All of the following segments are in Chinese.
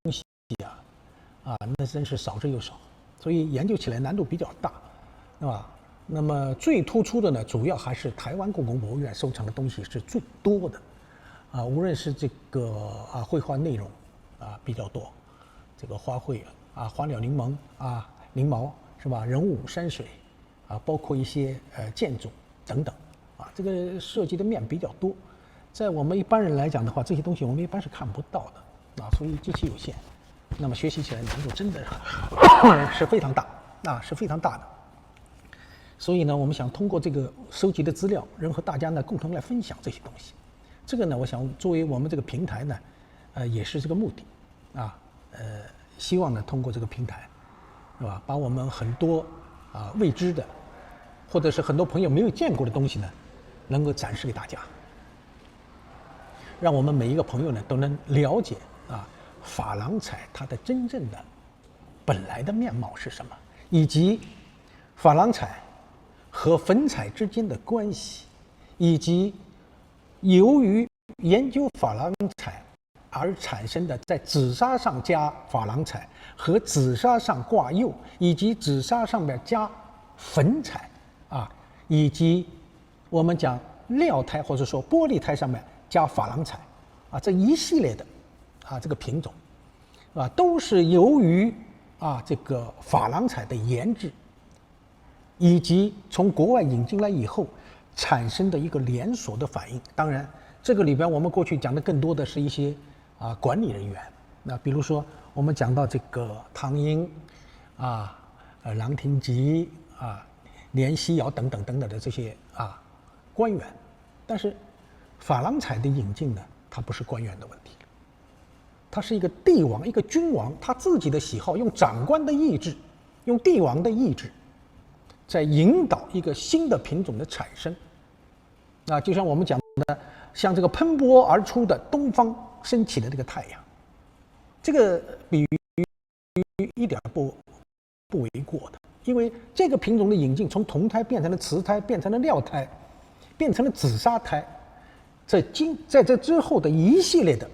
西那真是少之又少，所以研究起来难度比较大，是吧？那么最突出的呢，主要还是台湾故宫博物院收藏的东西是最多的，无论是这个绘画内容比较多，这个花卉花鸟柠檬翎毛是吧？人物山水包括一些建筑等等这个涉及的面比较多，在我们一般人来讲的话，这些东西我们一般是看不到的所以机器有限，那么学习起来难度真的是非常大是非常大的。所以呢，我们想通过这个收集的资料，和大家呢共同来分享这些东西。这个呢，我想作为我们这个平台呢，也是这个目的希望呢通过这个平台，是吧？把我们很多未知的，或者是很多朋友没有见过的东西呢，能够展示给大家，让我们每一个朋友呢都能了解珐琅彩它的真正的本来的面貌是什么，以及珐琅彩和粉彩之间的关系，以及由于研究珐琅彩而产生的在紫砂上加珐琅彩和紫砂上挂釉，以及紫砂上面加粉彩以及我们讲料胎或者说玻璃胎上面加珐琅彩这一系列的这个品种都是由于这个珐琅彩的研制以及从国外引进来以后产生的一个连锁的反应。当然这个里边我们过去讲的更多的是一些管理人员，那比如说我们讲到这个唐英郎廷吉连锡尧等等等等的这些官员，但是珐琅彩的引进呢，它不是官员的问题，它是一个帝王一个君王他自己的喜好，用长官的意志，用帝王的意志在引导一个新的品种的产生就像我们讲的，像这个喷薄而出的东方升起的这个太阳，这个比喻一点不为过的。因为这个品种的引进，从铜胎变成了瓷胎，变成了料胎，变成了紫砂胎，在这之后的一系列的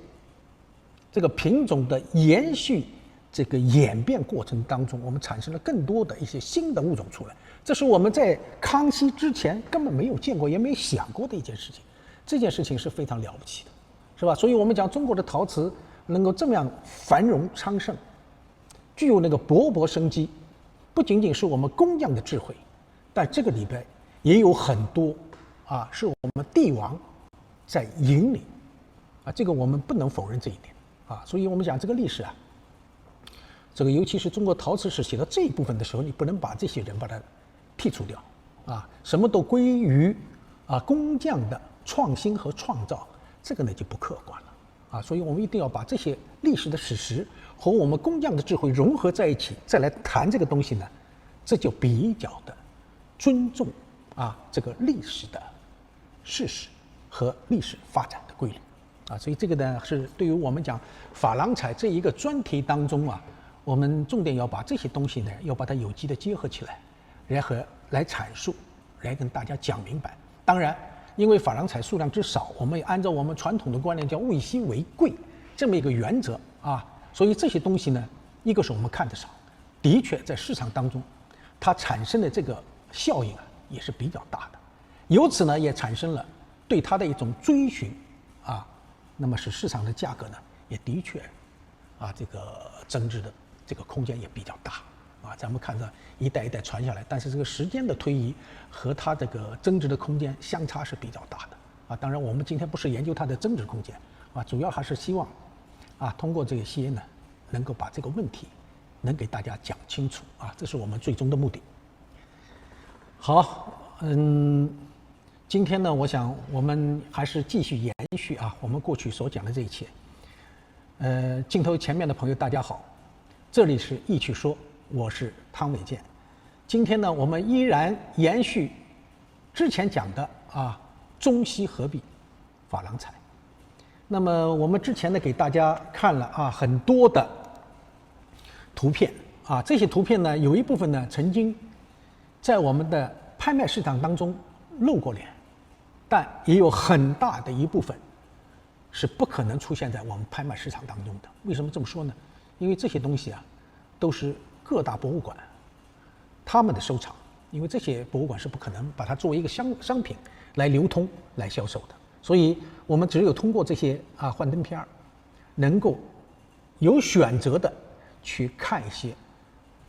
这个品种的延续这个演变过程当中，我们产生了更多的一些新的物种出来，这是我们在康熙之前根本没有见过也没有想过的一件事情。这件事情是非常了不起的，是吧？所以我们讲中国的陶瓷能够这么样繁荣昌盛，具有那个勃勃生机，不仅仅是我们工匠的智慧，但这个里边也有很多是我们帝王在引领这个我们不能否认这一点所以我们讲这个历史这个尤其是中国陶瓷史写到这一部分的时候，你不能把这些人把它剔除掉什么都归于工匠的创新和创造，这个呢就不客观了所以我们一定要把这些历史的史实和我们工匠的智慧融合在一起，再来谈这个东西呢，这就比较的尊重这个历史的事实和历史发展的规律所以这个呢是对于我们讲珐琅彩这一个专题当中我们重点要把这些东西呢要把它有机的结合起来，然后来阐述，来跟大家讲明白。当然因为珐琅彩数量之少，我们也按照我们传统的观念叫物以稀为贵这么一个原则所以这些东西呢，一个是我们看得少，的确在市场当中它产生的这个效应也是比较大的，由此呢也产生了对它的一种追寻那么使市场的价格呢也的确这个增值的这个空间也比较大咱们看到一代一代传下来，但是这个时间的推移和它这个增值的空间相差是比较大的当然我们今天不是研究它的增值空间主要还是希望通过这些呢能够把这个问题能给大家讲清楚这是我们最终的目的。好，今天呢我想我们还是继续延续我们过去所讲的这一切。镜头前面的朋友大家好，这里是易趣说，我是汤伟健。今天呢我们依然延续之前讲的中西合璧珐琅彩。那么我们之前呢给大家看了很多的图片这些图片呢有一部分呢曾经在我们的拍卖市场当中露过脸，但也有很大的一部分是不可能出现在我们拍卖市场当中的。为什么这么说呢？因为这些东西啊，都是各大博物馆他们的收藏，因为这些博物馆是不可能把它作为一个商品来流通、来销售的，所以我们只有通过这些幻灯片儿，能够有选择的去看一些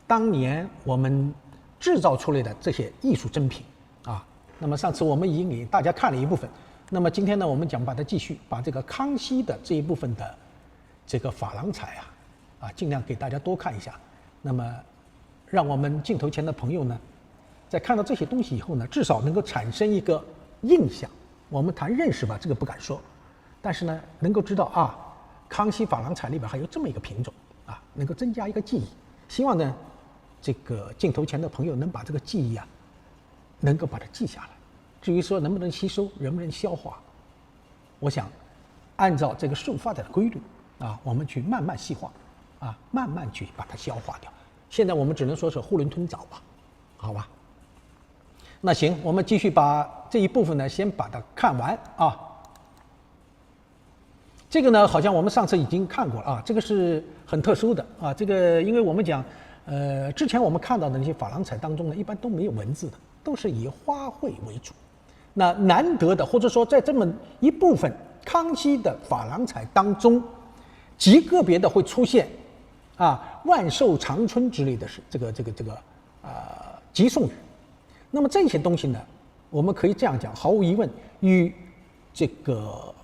当年我们制造出来的这些艺术珍品啊。那么上次我们已经给大家看了一部分，那么今天呢，我们讲把它继续把这个康熙的这一部分的这个珐琅彩尽量给大家多看一下。那么让我们镜头前的朋友呢，在看到这些东西以后呢，至少能够产生一个印象。我们谈认识吧，这个不敢说，但是呢，能够知道康熙珐琅彩里边还有这么一个品种能够增加一个记忆。希望呢，这个镜头前的朋友能把这个记忆能够把它记下来。至于说能不能吸收，能不能消化，我想按照这个术发展的规律我们去慢慢细化慢慢去把它消化掉。现在我们只能说是囫囵吞枣吧，好吧？那行，我们继续把这一部分呢先把它看完这个呢，好像我们上次已经看过了这个是很特殊的这个因为我们讲之前我们看到的那些珐琅彩当中呢，一般都没有文字的，都是以花卉为主。那难得的，或者说在这么一部分康熙的珐琅彩当中，极个别的会出现万寿长春之类的是这个吉颂语。那么这些东西呢，我们可以这样讲，毫无疑问与这个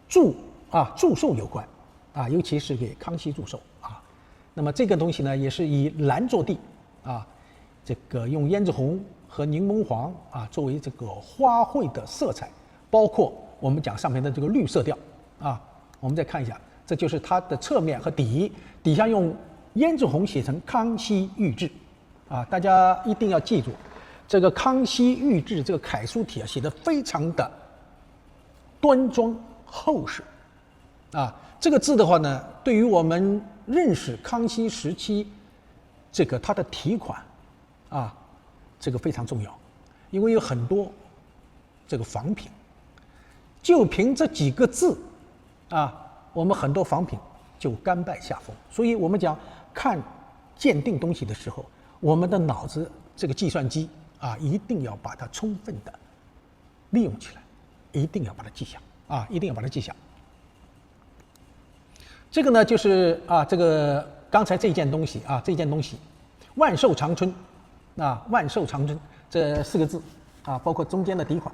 祝寿有关尤其是给康熙祝寿那么这个东西呢，也是以蓝做地这个用胭脂红和柠檬黄作为这个花卉的色彩，包括我们讲上面的这个绿色调我们再看一下，这就是它的侧面和底下用胭脂红写成康熙御制大家一定要记住，这个康熙御制这个楷书体写得非常的端庄厚实这个字的话呢，对于我们认识康熙时期这个它的题款这个非常重要，因为有很多这个仿品，就凭这几个字我们很多仿品就甘拜下风。所以我们讲看鉴定东西的时候，我们的脑子这个计算机一定要把它充分的利用起来，一定要把它记下一定要把它记下。这个呢就是这个刚才这件东西这件东西万寿长春万寿长春这4个字包括中间的底款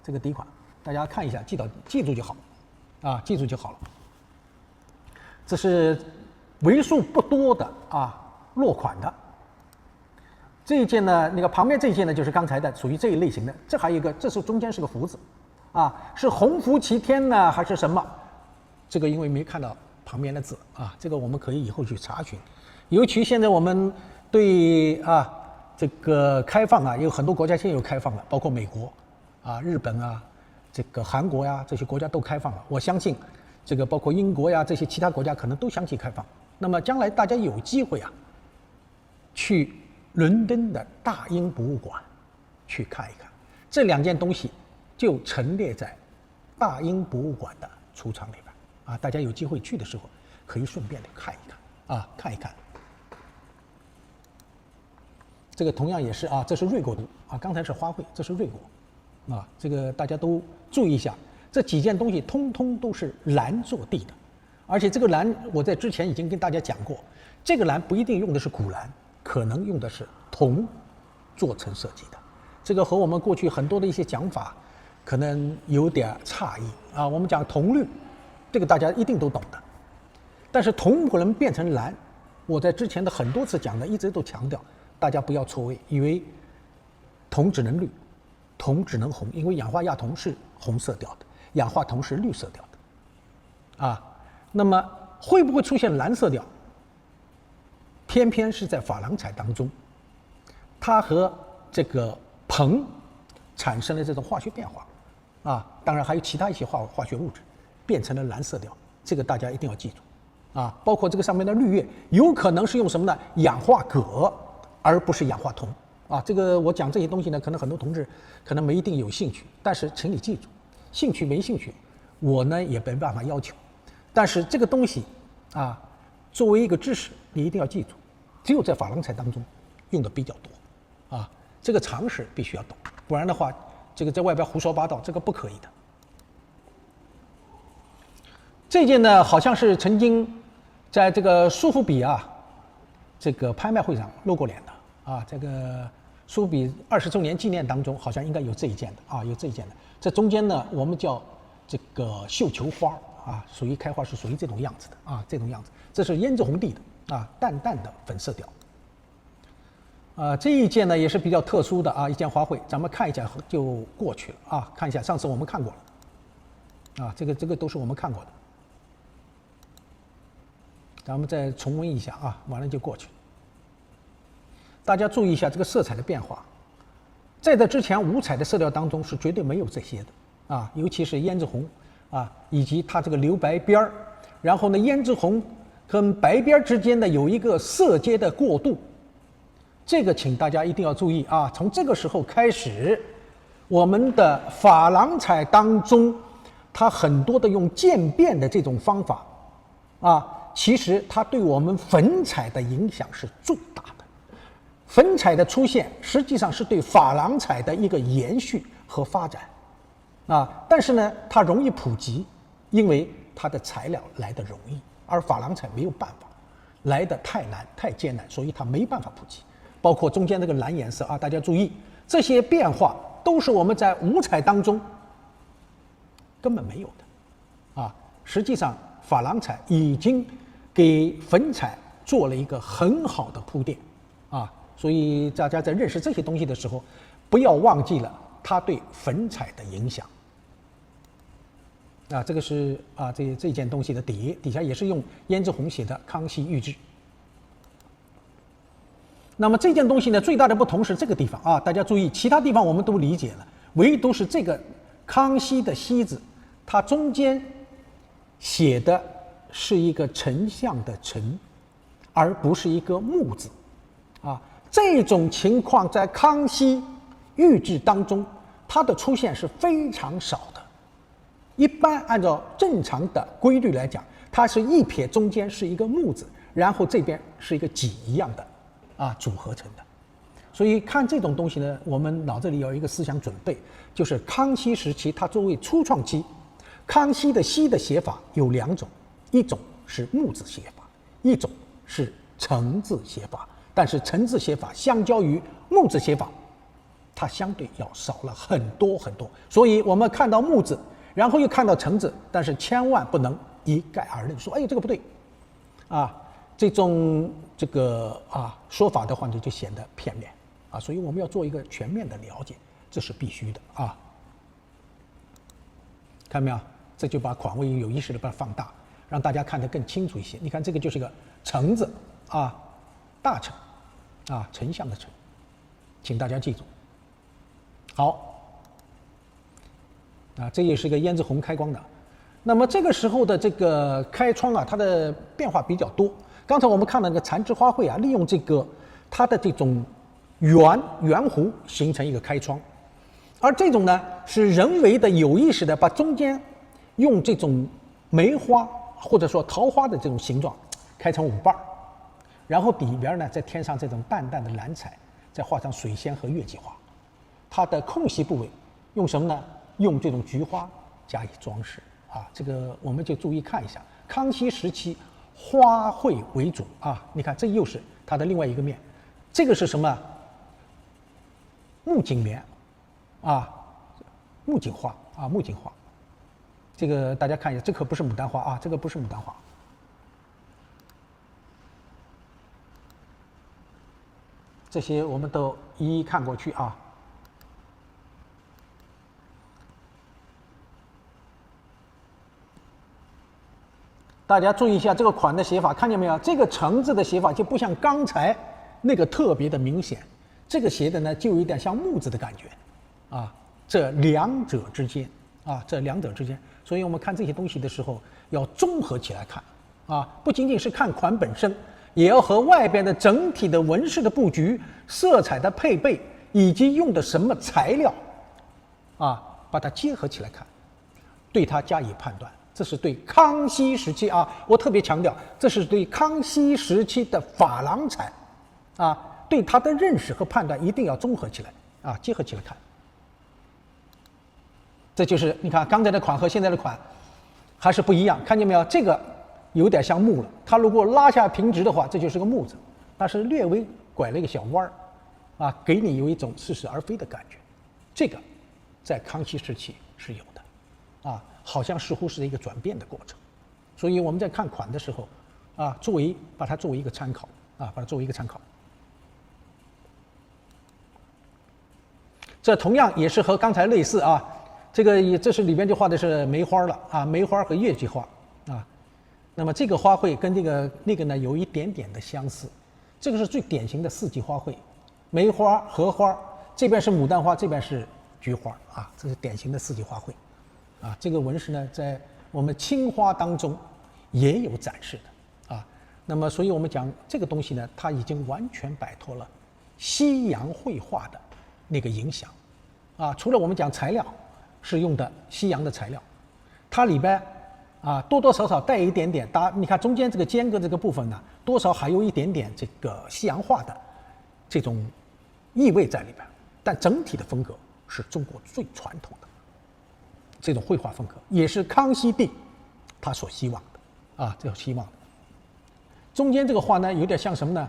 这个底款大家看一下，记住就好记住就好了。这是为数不多的落款的。这一件呢，那个旁边这一件呢，就是刚才的属于这一类型的。这还有一个，这是中间是个福字是鸿福齐天呢还是什么？这个因为没看到旁边的字这个我们可以以后去查询。尤其现在我们对这个开放有很多国家现在有开放了，包括美国日本这个韩国这些国家都开放了。我相信这个包括英国这些其他国家可能都相继开放。那么将来大家有机会去伦敦的大英博物馆去看一看，这2件东西就陈列在大英博物馆的储藏里边大家有机会去的时候可以顺便的看一看看一看。这个同样也是这是瑞国图刚才是花卉，这是瑞国这个大家都注意一下，这几件东西通通都是蓝做地的，而且这个蓝我在之前已经跟大家讲过，这个蓝不一定用的是古蓝，可能用的是铜做成设计的。这个和我们过去很多的一些讲法可能有点差异我们讲铜绿，这个大家一定都懂的，但是铜不能变成蓝，我在之前的很多次讲的一直都强调，大家不要错位，以为铜只能绿，铜只能红，因为氧化亚铜是红色调的，氧化铜是绿色调的那么会不会出现蓝色调？偏偏是在珐琅彩当中，它和这个硼产生了这种化学变化当然还有其他一些化学物质变成了蓝色调，这个大家一定要记住包括这个上面的绿叶有可能是用什么呢？氧化铬而不是氧化铜这个我讲这些东西呢，可能很多同志可能没一定有兴趣，但是请你记住，兴趣没兴趣我呢也没办法要求，但是这个东西作为一个知识，你一定要记住，只有在珐琅彩当中用的比较多，啊，这个常识必须要懂，不然的话，这个在外边胡说八道，这个不可以的。这件呢，好像是曾经在这个苏富比啊这个拍卖会上露过脸的啊，这个苏富比20周年纪念当中，好像应该有这一件的啊，有这一件的。这中间呢，我们叫这个绣球花啊，属于开花是属于这种样子的啊，这种样子。这是胭脂红地的啊，淡淡的粉色调。这一件呢也是比较特殊的啊，一件花卉，咱们看一下就过去了啊，看一下，上次我们看过了啊，这个都是我们看过的。咱们再重温一下啊，完了就过去了。大家注意一下这个色彩的变化，在这之前五彩的色调当中是绝对没有这些的啊，尤其是胭脂红啊，以及它这个留白边儿，然后呢，胭脂红跟白边之间的有一个色阶的过渡，这个请大家一定要注意啊。从这个时候开始，我们的珐琅彩当中，它很多的用渐变的这种方法啊。其实它对我们粉彩的影响是最大的。粉彩的出现实际上是对珐琅彩的一个延续和发展啊，但是呢，它容易普及，因为它的材料来得容易，而珐琅彩没有办法，来得太难太艰难，所以它没办法普及。包括中间这个蓝颜色啊，大家注意，这些变化都是我们在五彩当中根本没有的啊。实际上，珐琅彩已经给粉彩做了一个很好的铺垫啊，所以大家在认识这些东西的时候，不要忘记了它对粉彩的影响啊。这个是啊，这件东西的底下也是用胭脂红写的康熙御制。那么这件东西呢，最大的不同是这个地方啊，大家注意，其他地方我们都理解了，唯独是这个康熙的熙字，它中间写的是一个丞相的丞，而不是一个木字啊。这种情况在康熙御制当中，它的出现是非常少的。一般按照正常的规律来讲，它是一撇中间是一个木字，然后这边是一个己一样的啊组合成的。所以看这种东西呢，我们脑子里有一个思想准备，就是康熙时期它作为初创期，康熙的熙的写法有两种，一种是木字写法，一种是程字写法。但是程字写法相较于木字写法，它相对要少了很多很多。所以我们看到木字，然后又看到程字，但是千万不能一概而论说，哎，这个不对啊，这种说法的话呢，就显得片面啊。所以我们要做一个全面的了解，这是必须的啊。看到没有？这就把款位有意识的把它放大，让大家看得更清楚一些。你看这个就是个丞字啊，大臣啊，丞相的丞，请大家记住。好，啊，这也是一个胭脂红开光的。那么这个时候的这个开窗啊，它的变化比较多。刚才我们看到那个缠枝花卉啊，利用这个它的这种圆弧形成一个开窗，而这种呢是人为的有意识的把中间用这种梅花或者说桃花的这种形状开成5瓣，然后底边呢再添上这种淡淡的蓝彩，再画上水仙和月季花。它的空隙部位用什么呢？用这种菊花加以装饰啊。这个我们就注意看一下，康熙时期花卉为主啊。你看这又是它的另外一个面，这个是什么？木槿棉啊，木槿花啊，木槿花。这个大家看一下，这可不是牡丹花啊，这个不是牡丹花。这些我们都一一看过去啊。大家注意一下这个款的写法，看见没有？这个程字的写法就不像刚才那个特别的明显，这个写的呢就有点像木字的感觉，啊，这两者之间，所以我们看这些东西的时候要综合起来看，啊，不仅仅是看款本身，也要和外边的整体的纹饰的布局、色彩的配备以及用的什么材料，啊，把它结合起来看，对它加以判断。这是对康熙时期啊，我特别强调，这是对康熙时期的珐琅彩啊，对它的认识和判断一定要综合起来啊，结合起来看。这就是你看刚才的款和现在的款还是不一样，看见没有？这个有点像木了，它如果拉下平直的话，这就是个木字，但是略微拐了一个小弯儿啊，给你有一种似是而非的感觉。这个在康熙时期是有的啊，好像似乎是一个转变的过程。所以我们在看款的时候啊，把它作为一个参考啊，把它作为一个参考。这同样也是和刚才类似啊，这是里边就画的是梅花了啊，梅花和月季花啊。那么这个花卉跟那个呢有一点点的相似，这个是最典型的四季花卉，梅花、荷花，这边是牡丹花，这边是菊花啊，这是典型的四季花卉啊。这个纹饰呢，在我们青花当中也有展示的啊。那么，所以我们讲这个东西呢，它已经完全摆脱了西洋绘画的那个影响啊。除了我们讲材料是用的西洋的材料，它里边啊多多少少带一点点，你看中间这个间隔这个部分呢，多少还有一点点这个西洋化的这种意味在里边，但整体的风格是中国最传统的这种绘画风格，也是康熙帝他所希望的啊，这希望的。中间这个画呢，有点像什么呢？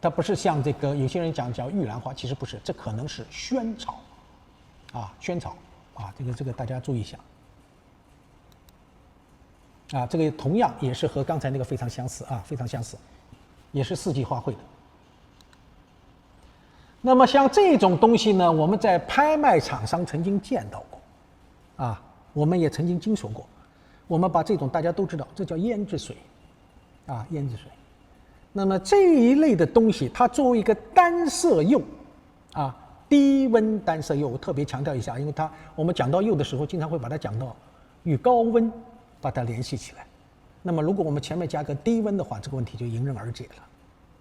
它不是像这个有些人讲叫玉兰花，其实不是，这可能是萱草啊，萱草啊，这个大家注意一下啊，这个同样也是和刚才那个非常相似啊，非常相似，也是四季花卉的。那么像这种东西呢，我们在拍卖场上曾经见到过啊，我们也曾经经手过。我们把这种大家都知道，这叫胭脂水啊，胭脂水。那么这一类的东西，它作为一个单色釉啊，低温单色釉，我特别强调一下，因为我们讲到釉的时候，经常会把它讲到与高温把它联系起来。那么如果我们前面加个低温的话，这个问题就迎刃而解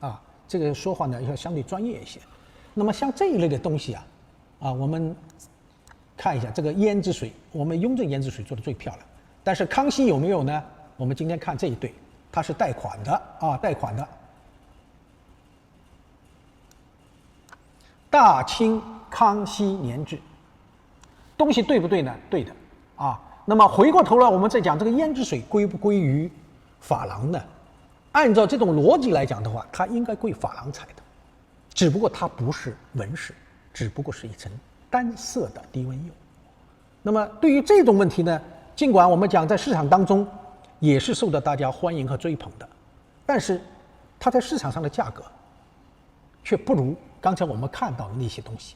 了啊。这个说话呢要相对专业一些。那么像这一类的东西啊，我们看一下这个胭脂水，我们雍正胭脂水做的最漂亮，但是康熙有没有呢？我们今天看这一对，它是带款的啊，带款的。大清康熙年制，东西对不对呢？对的啊。那么回过头来，我们再讲这个胭脂水归不归于珐琅呢？按照这种逻辑来讲的话，它应该归珐琅彩的，只不过它不是纹饰，只不过是一层单色的低温釉。那么对于这种问题呢，尽管我们讲在市场当中也是受到大家欢迎和追捧的，但是它在市场上的价格却不如刚才我们看到的那些东西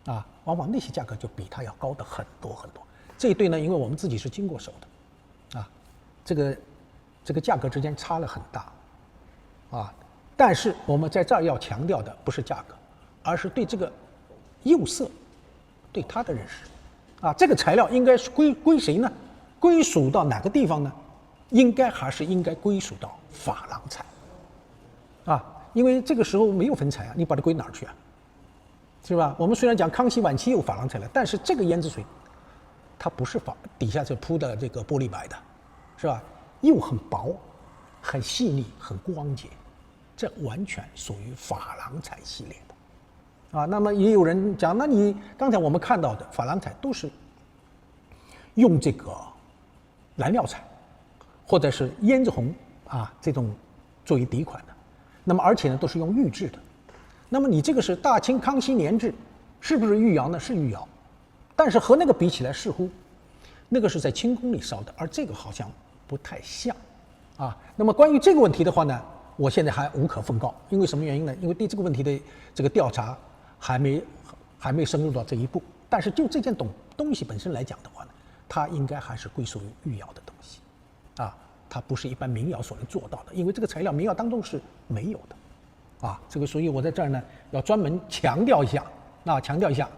啊，往往那些价格就比它要高的很多很多。这一对呢，因为我们自己是经过手的啊，这个价格之间差了很大啊。但是我们在这儿要强调的不是价格，而是对这个釉色对它的认识啊。这个材料应该是归谁呢？归属到哪个地方呢？应该归属到珐琅彩啊，因为这个时候没有粉彩啊，你把它归哪儿去啊？是吧？我们虽然讲康熙晚期有珐琅彩了，但是这个胭脂水它不是底下是铺的这个玻璃白的，是吧？釉很薄，很细腻，很光洁，这完全属于珐琅彩系列的啊。那么也有人讲，那你刚才我们看到的珐琅彩都是用这个蓝料彩或者是胭脂红啊这种作为底款的，那么而且呢都是用玉制的。那么你这个是大清康熙年制，是不是御窑呢？是御窑，但是和那个比起来，似乎那个是在清宫里烧的，而这个好像不太像啊。那么关于这个问题的话呢，我现在还无可奉告，因为什么原因呢？因为对这个问题的这个调查还没深入到这一步。但是就这件东西本身来讲的话呢，它应该还是归属于御窑的东西啊，它不是一般民窑所能做到的，因为这个材料民窑当中是没有的。啊，这个所以我在这儿呢要专门强调一下，强调一下。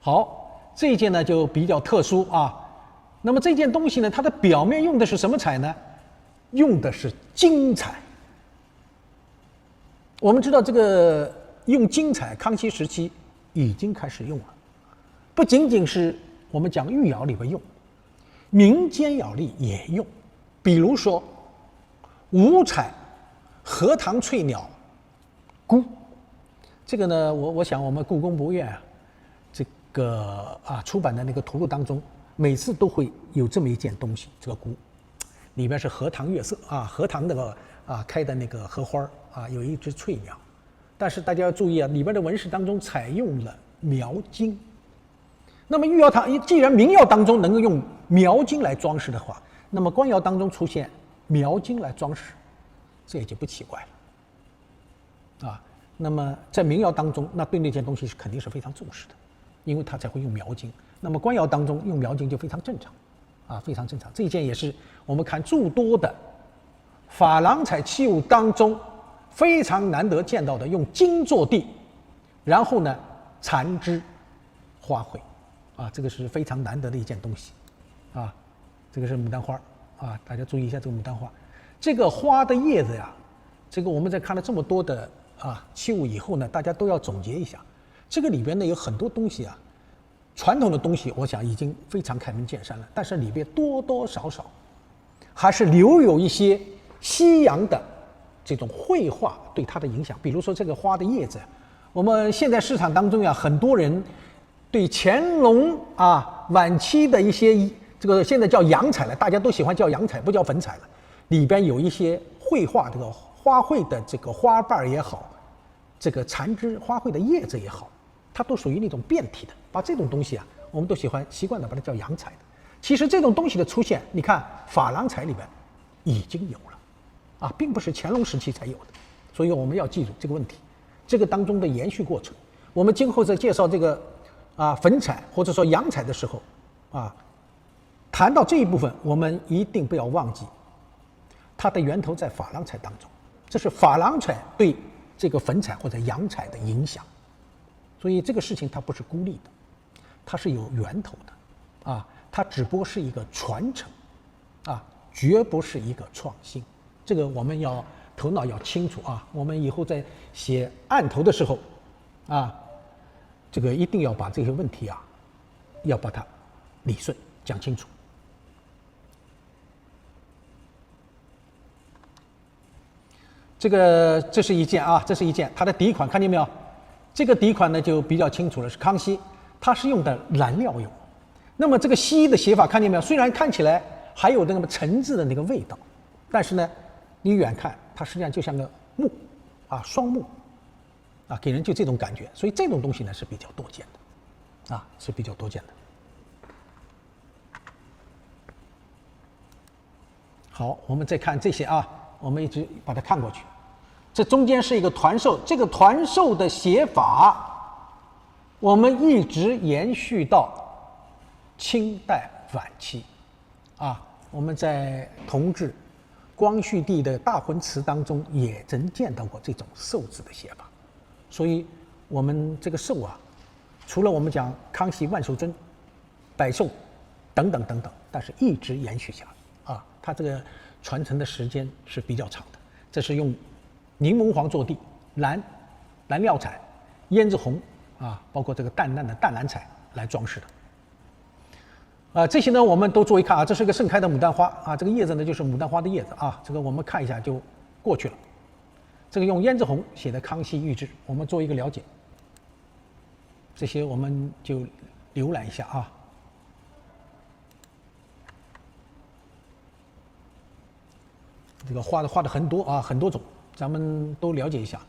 好，这一件呢就比较特殊啊。那么这件东西呢，它的表面用的是什么彩呢？用的是金彩。我们知道这个用金彩，康熙时期已经开始用了，不仅仅是我们讲御窑里边用，民间药力也用，比如说五彩荷塘翠鸟菇，这个呢，我想我们故宫博物院这个出版的那个图录当中，每次都会有这么一件东西，这个菇里边是荷塘月色荷塘那个开的那个荷花有一只翠鸟，但是大家要注意里边的纹饰当中采用了描金。那么御药堂既然名药当中能够用描金来装饰的话，那么官窑当中出现描金来装饰，这也就不奇怪了那么在名窑当中，那对那件东西是肯定是非常重视的，因为它才会用描金。那么官窑当中用描金就非常正常非常正常。这一件也是我们看诸多的珐琅彩器物当中非常难得见到的，用金做地，然后呢缠枝花卉这个是非常难得的一件东西这个是牡丹花大家注意一下这个牡丹花，这个花的叶子呀，这个我们在看了这么多的器物以后呢，大家都要总结一下，这个里边呢有很多东西传统的东西我想已经非常开门见山了，但是里边多多少少还是留有一些西洋的这种绘画对它的影响。比如说这个花的叶子，我们现在市场当中很多人对乾隆晚期的一些这个现在叫洋彩了，大家都喜欢叫洋彩，不叫粉彩了，里边有一些绘画这个花卉的这个花瓣也好，这个缠枝花卉的叶子也好，它都属于那种变体的，把这种东西我们都习惯的把它叫洋彩的。其实这种东西的出现，你看珐琅彩里边已经有了并不是乾隆时期才有的，所以我们要记住这个问题，这个当中的延续过程。我们今后在介绍这个粉彩或者说洋彩的时候谈到这一部分，我们一定不要忘记它的源头在珐琅彩当中，这是珐琅彩对这个粉彩或者洋彩的影响。所以这个事情它不是孤立的，它是有源头的它只不过是一个传承绝不是一个创新。这个我们要头脑要清楚我们以后在写案头的时候这个一定要把这些问题要把它理顺讲清楚。这是一件这是一件它的底款，看见没有？这个底款呢就比较清楚了，是康熙，它是用的蓝料釉。那么这个西的写法看见没有？虽然看起来还有那么陈字的那个味道，但是呢你远看它实际上就像个木双木给人就这种感觉。所以这种东西呢是比较多见的是比较多见的。好，我们再看这些我们一直把它看过去。这中间是一个团寿，这个团寿的写法我们一直延续到清代晚期我们在同治光绪帝的大婚词当中也曾见到过这种寿字的写法。所以我们这个寿除了我们讲康熙、万寿尊、百寿等等等等，但是一直延续下来它这个传承的时间是比较长的。这是用柠檬黄做地，蓝料彩、胭脂红包括这个淡淡的淡蓝彩来装饰的这些呢我们都做一看这是一个盛开的牡丹花这个叶子呢就是牡丹花的叶子这个我们看一下就过去了。这个用胭脂红写的康熙御制，我们做一个了解。这些我们就浏览一下这个画的很多很多种，咱们都了解一下。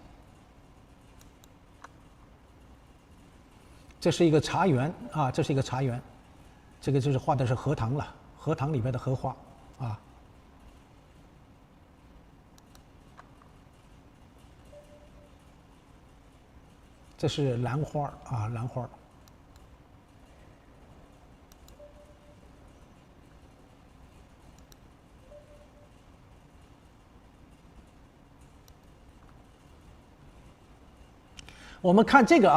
这是一个茶园这是一个茶园，这个就是画的是荷塘了，荷塘里边的荷花这是兰花兰花。我们看这个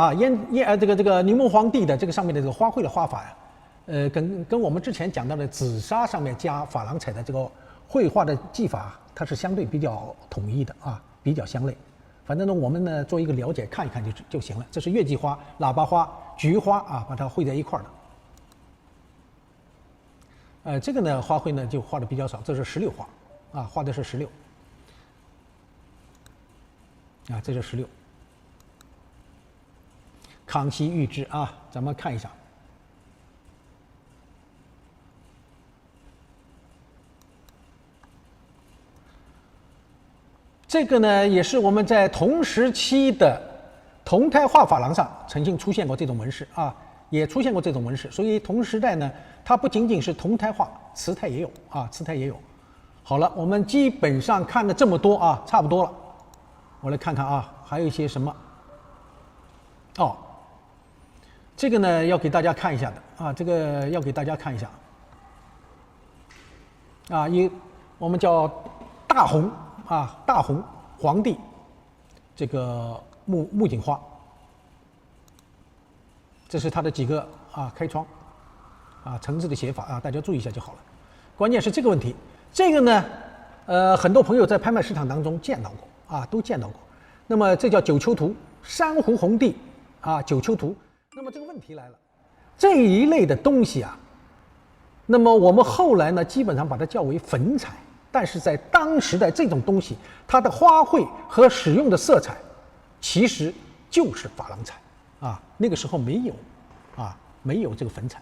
这个柠檬黄地的这个上面的这个花卉的画法跟我们之前讲到的紫砂上面加珐琅彩的这个绘画的技法，它是相对比较统一的比较相类。反正呢，我们呢做一个了解，看一看就行了。这是月季花、喇叭花、菊花把它绘在一块儿的。这个呢花卉呢就画的比较少，这是石榴花，啊，画的是石榴，啊，这是石榴。康熙御制啊，咱们看一下。这个呢，也是我们在同时期的铜胎画珐琅上曾经出现过这种纹饰啊，也出现过这种纹饰。所以同时代呢，它不仅仅是铜胎画，瓷胎也有啊，瓷胎也有。好了，我们基本上看了这么多啊，差不多了。我来看看啊，还有一些什么？哦，这个呢要给大家看一下的啊，这个要给大家看一下啊，我们叫大红。啊，大红皇帝这个木槿花，这是它的几个开窗啊层次的写法啊，大家注意一下就好了。关键是这个问题，这个呢，很多朋友在拍卖市场当中见到过啊，都见到过。那么这叫九丘图，珊瑚红地啊，九丘图。那么这个问题来了，这一类的东西啊，那么我们后来呢，基本上把它叫为粉彩。但是在当时的这种东西，它的花卉和使用的色彩，其实就是珐琅彩啊。那个时候没有这个粉彩。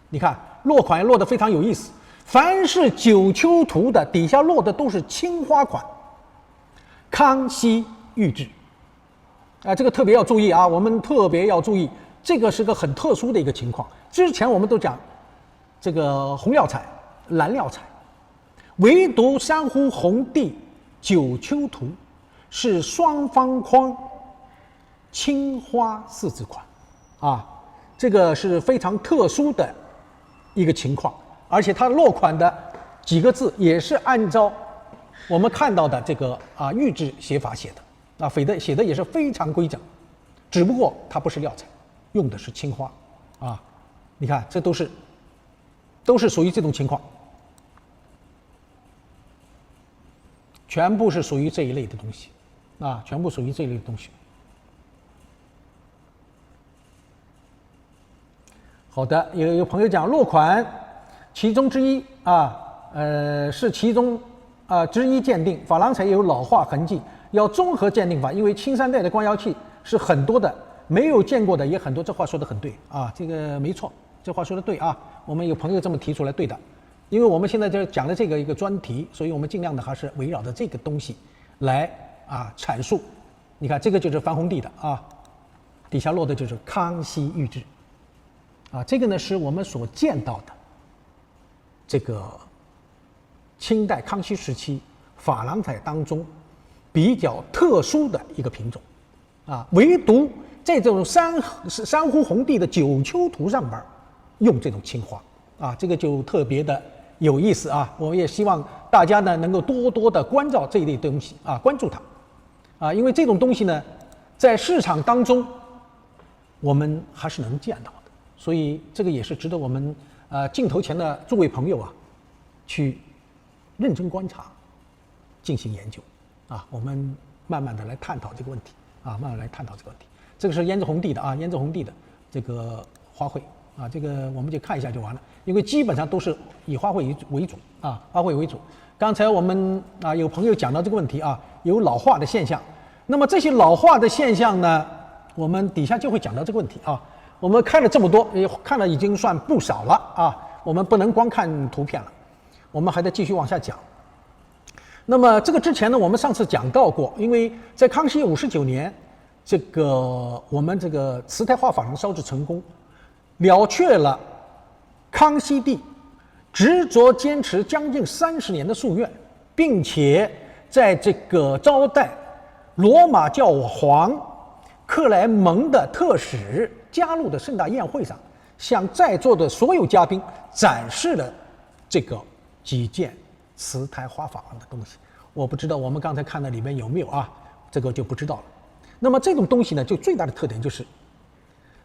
你看落款也落得非常有意思，凡是九丘图的底下落的都是青花款，康熙御制啊，这个特别要注意啊，我们特别要注意，这个是个很特殊的一个情况。之前我们都讲这个红料彩、蓝料彩。唯独珊瑚红地九丘图是双方框青花四字款啊，这个是非常特殊的一个情况，而且它落款的几个字也是按照我们看到的这个御制写法写的啊，写的也是非常规整，只不过它不是料彩，用的是青花啊，你看这都是属于这种情况。全部是属于这一类的东西，啊，全部属于这一类的东西。好的，有朋友讲落款，其中之一啊，是其中之一鉴定，珐琅彩有老化痕迹，要综合鉴定法，因为清三代的官窑器是很多的，没有见过的也很多。这话说得很对啊，这个没错，这话说得对啊，我们有朋友这么提出来，对的。因为我们现在就讲的这个一个专题，所以我们尽量的还是围绕着这个东西来阐述。你看这个就是樊宏帝的啊，底下落的就是康熙御制啊，这个呢是我们所见到的这个清代康熙时期珐琅彩当中比较特殊的一个品种啊，唯独在这种珊瑚红地的九丘图上边用这种青花啊，这个就特别的有意思啊！我也希望大家呢能够多多的关照这一类东西啊，关注它啊，因为这种东西呢，在市场当中我们还是能见到的，所以这个也是值得我们镜头前的诸位朋友啊，去认真观察，进行研究啊，我们慢慢的来探讨这个问题啊，慢慢来探讨这个问题。这个是胭脂红地的啊，胭脂红地的这个花卉。啊，这个我们就看一下就完了，因为基本上都是以花卉为主啊，花卉为主。刚才我们有朋友讲到这个问题啊，有老化的现象。那么这些老化的现象呢，我们底下就会讲到这个问题啊。我们看了这么多，也看了已经算不少了啊。我们不能光看图片了，我们还得继续往下讲。那么这个之前呢，我们上次讲到过，因为在康熙59年，这个我们这个瓷胎画珐琅烧制成功。了却了康熙帝执着坚持将近30年的夙愿，并且在这个招待罗马教皇克莱蒙的特使加入的盛大宴会上，向在座的所有嘉宾展示了这个几件瓷胎花珐琅的东西。我不知道我们刚才看的里面有没有啊，这个就不知道了。那么这种东西呢，就最大的特点就是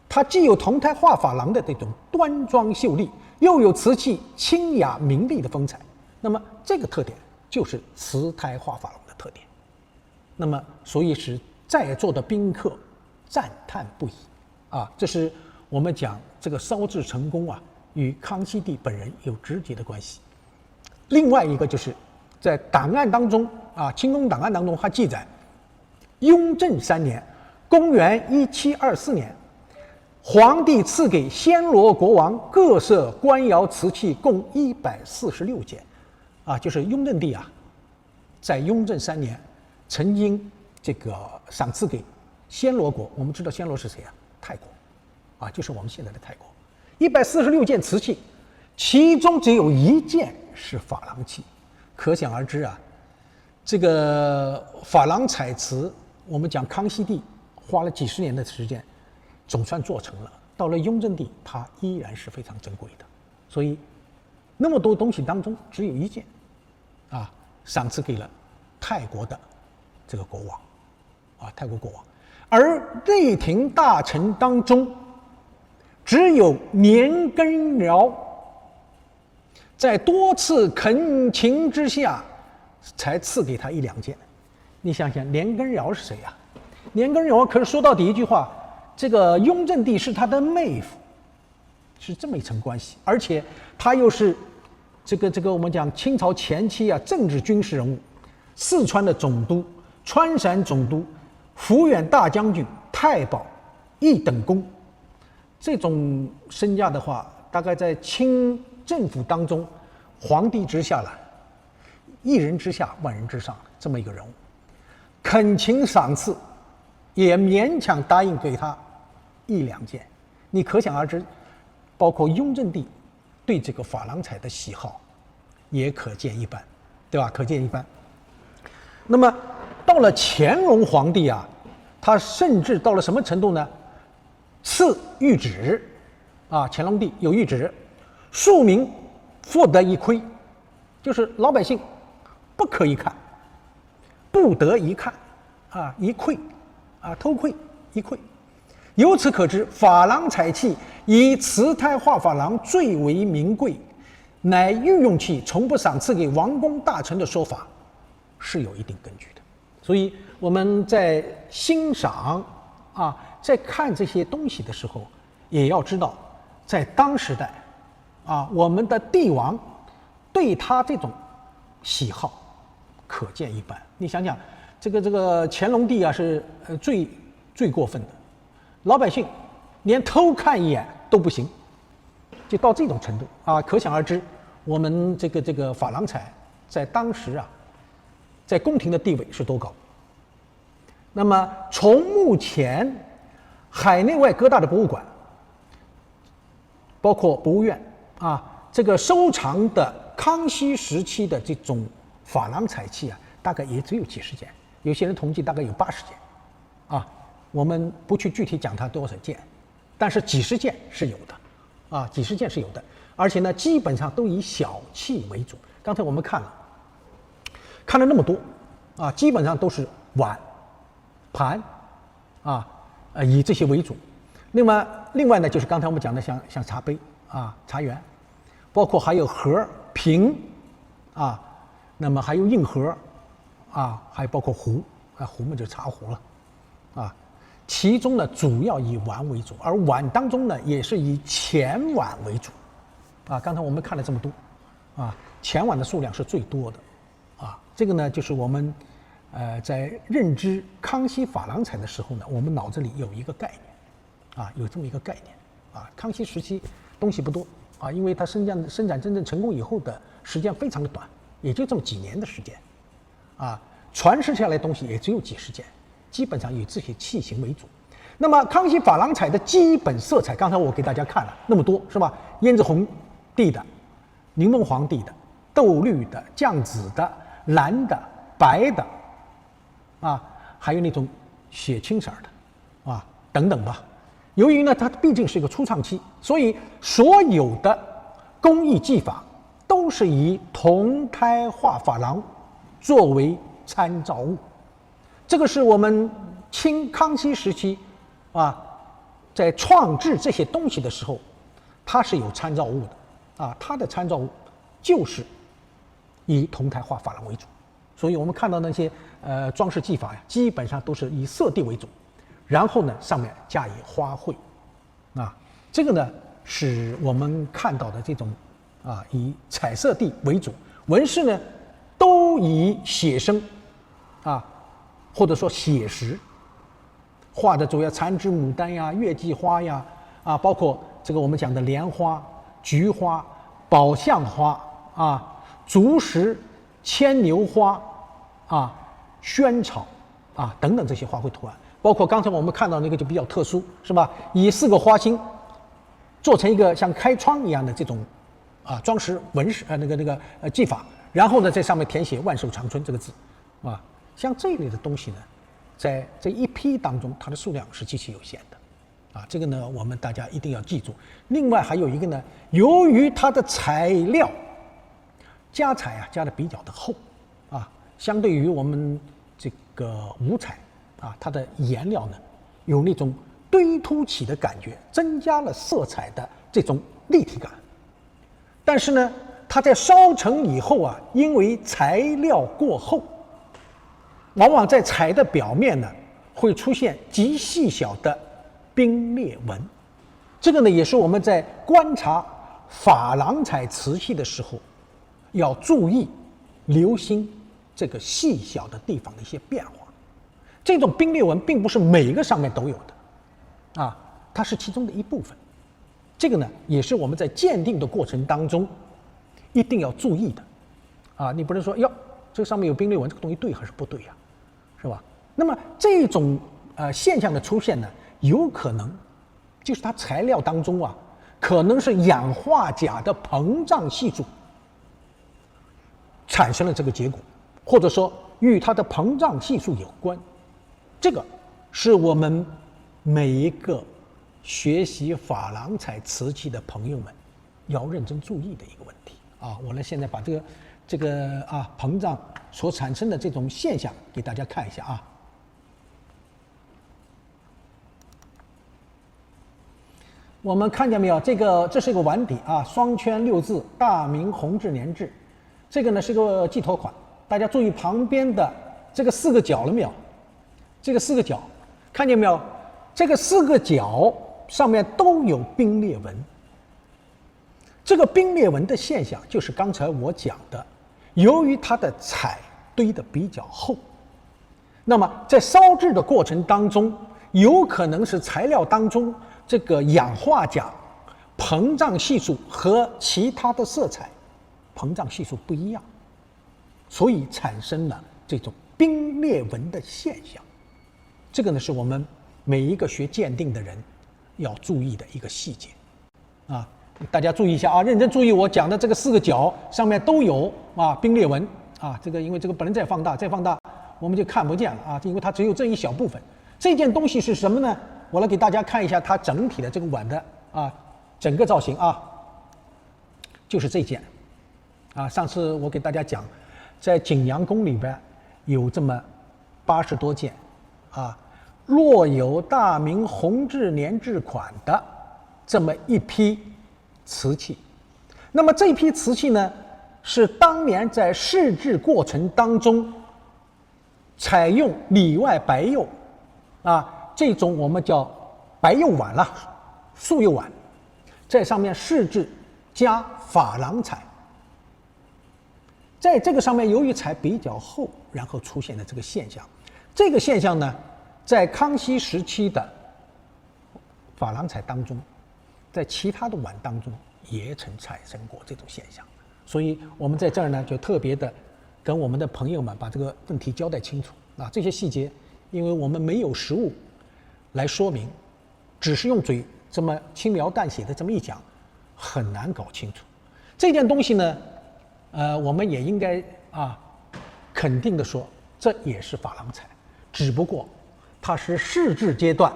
它既有铜胎画珐琅的这种端庄秀丽，又有瓷器清雅明丽的风采。那么这个特点就是瓷胎画珐琅的特点。那么所以使在座的宾客赞叹不已啊！这是我们讲这个烧制成功啊与康熙帝本人有直接的关系。另外一个就是在档案当中啊，清宫档案当中还记载，雍正3年，公元1724年，皇帝赐给暹罗国王各色官窑瓷器共146件，啊，就是雍正帝啊，在雍正3年曾经这个赏赐给暹罗国，我们知道暹罗是谁啊？泰国，啊，就是我们现在的泰国，146件瓷器，其中只有1件是珐琅器，可想而知啊，这个珐琅彩瓷，我们讲康熙帝花了几十年的时间，总算做成了。到了雍正帝，它依然是非常珍贵的。所以，那么多东西当中，只有1件，啊，赏赐给了泰国的这个国王，啊，泰国国王。而内廷大臣当中，只有年羹尧在多次恳请之下，才赐给他1、2件。你想想，年羹尧是谁呀？年羹尧可是说到底一句话，这个雍正帝是他的妹夫，是这么一层关系，而且他又是这个我们讲清朝前期啊政治军事人物，四川的总督、川陕总督、抚远大将军、太保1等功，这种身价的话，大概在清政府当中，皇帝之下了，一人之下，万人之上，这么一个人物，恳请赏赐，也勉强答应给他1、2件。你可想而知，包括雍正帝对这个珐琅彩的喜好，也可见一斑，对吧？可见一斑。那么到了乾隆皇帝啊，他甚至到了什么程度呢？赐谕旨啊，乾隆帝有谕旨，庶民不得一窥，就是老百姓不可以看，不得一看啊，一窥啊，偷窥一窥。由此可知，珐琅彩器以瓷胎画珐琅最为名贵，乃御用器，从不赏赐给王公大臣的说法是有一定根据的。所以我们在欣赏啊，在看这些东西的时候，也要知道，在当时代啊，我们的帝王对他这种喜好可见一斑。你想想，这个乾隆帝啊，是最过分的，老百姓连偷看一眼都不行，就到这种程度啊，可想而知，我们这个珐琅彩在当时啊，在宫廷的地位是多高。那么从目前海内外各大的博物馆，包括博物院啊，这个收藏的康熙时期的这种珐琅彩器啊，大概也只有几十件，有些人统计大概有80件，啊，我们不去具体讲它多少件，但是几十件是有的，啊，几十件是有的，而且呢，基本上都以小器为主。刚才我们看了那么多，啊，基本上都是碗、盘，啊，以这些为主。另外呢，就是刚才我们讲的像茶杯啊、茶园，包括还有盒、瓶，啊，那么还有硬盒，啊，还包括壶，啊，壶嘛就是茶壶了，啊，其中呢主要以碗为主，而碗当中呢也是以钱碗为主，啊，刚才我们看了这么多，啊，钱碗的数量是最多的，啊，这个呢就是我们在认知康熙珐琅彩的时候呢，我们脑子里有一个概念，啊，有这么一个概念，啊，康熙时期东西不多，啊，因为它生产真正成功以后的时间非常的短，也就这么几年的时间，啊，传世下来的东西也只有几十件，基本上以这些器型为主。那么康熙珐琅彩的基本色彩，刚才我给大家看了那么多，是吧？胭脂红地的、柠檬黄地的、豆绿的、酱紫的、蓝的、白的，啊，还有那种血青色的，啊，等等吧。由于呢，它毕竟是一个初创期，所以所有的工艺技法都是以铜胎画珐琅作为参照物。这个是我们清康熙时期啊，在创制这些东西的时候，它是有参照物的啊，它的参照物就是以铜胎画珐琅为主。所以我们看到那些装饰技法呀，基本上都是以色地为主，然后呢上面加以花卉，啊，这个呢是我们看到的这种以彩色地为主，纹饰呢都以写生或者说写实画的主要缠枝牡丹呀、月季花呀包括这个我们讲的莲花、菊花、宝相花竹石、牵牛花萱草等等这些花卉图案，包括刚才我们看到那个就比较特殊，是吧？以4个花心做成一个像开窗一样的这种装饰纹饰技法，然后呢在上面填写万寿长春这个字像这一类的东西呢，在这一批当中它的数量是极其有限的这个呢我们大家一定要记住。另外还有一个呢，由于它的材料加彩加的比较的厚相对于我们这个五彩它的颜料呢有那种堆凸起的感觉，增加了色彩的这种立体感。但是呢它在烧成以后因为材料过厚，往往在彩的表面呢会出现极细小的冰裂纹。这个呢也是我们在观察珐琅彩瓷器的时候要注意留心这个细小的地方的一些变化。这种冰裂纹并不是每一个上面都有的它是其中的一部分。这个呢也是我们在鉴定的过程当中一定要注意的你不能说哟这个上面有冰裂纹，这个东西对还是不对是吧？那么这种现象的出现呢，有可能就是它材料当中可能是氧化钾的膨胀系数产生了这个结果，或者说与它的膨胀系数有关。这个是我们每一个学习珐琅彩瓷器的朋友们要认真注意的一个问题我呢现在把这个膨胀所产生的这种现象给大家看一下我们看见没有？这是一个碗底双圈6字大明弘治年制，这个呢是个寄托款。大家注意旁边的这个4个角了没有？这个4个角看见没有？这个4个角上面都有冰裂纹。这个冰裂纹的现象就是刚才我讲的，由于它的彩堆得比较厚，那么在烧制的过程当中，有可能是材料当中这个氧化钾膨胀系数和其他的色彩膨胀系数不一样，所以产生了这种冰裂纹的现象。这个呢是我们每一个学鉴定的人要注意的一个细节大家注意一下认真注意我讲的这个4个角上面都有冰裂纹这个因为这个不能再放大我们就看不见了因为它只有这一小部分。这件东西是什么呢？我来给大家看一下它整体的这个碗的整个造型就是这件上次我给大家讲，在景阳宫里边有这么80多件若有大明弘治年制款的这么一批瓷器。那么这批瓷器呢是当年在试制过程当中采用里外白釉这种我们叫白釉碗素釉碗，在上面试制加珐琅彩，在这个上面由于彩比较厚，然后出现了这个现象。这个现象呢在康熙时期的珐琅彩当中，在其他的碗当中也曾产生过这种现象。所以我们在这儿呢就特别的跟我们的朋友们把这个问题交代清楚这些细节因为我们没有实物来说明，只是用嘴这么轻描淡写的这么一讲很难搞清楚。这件东西呢我们也应该肯定的说这也是珐琅彩，只不过它是试制阶段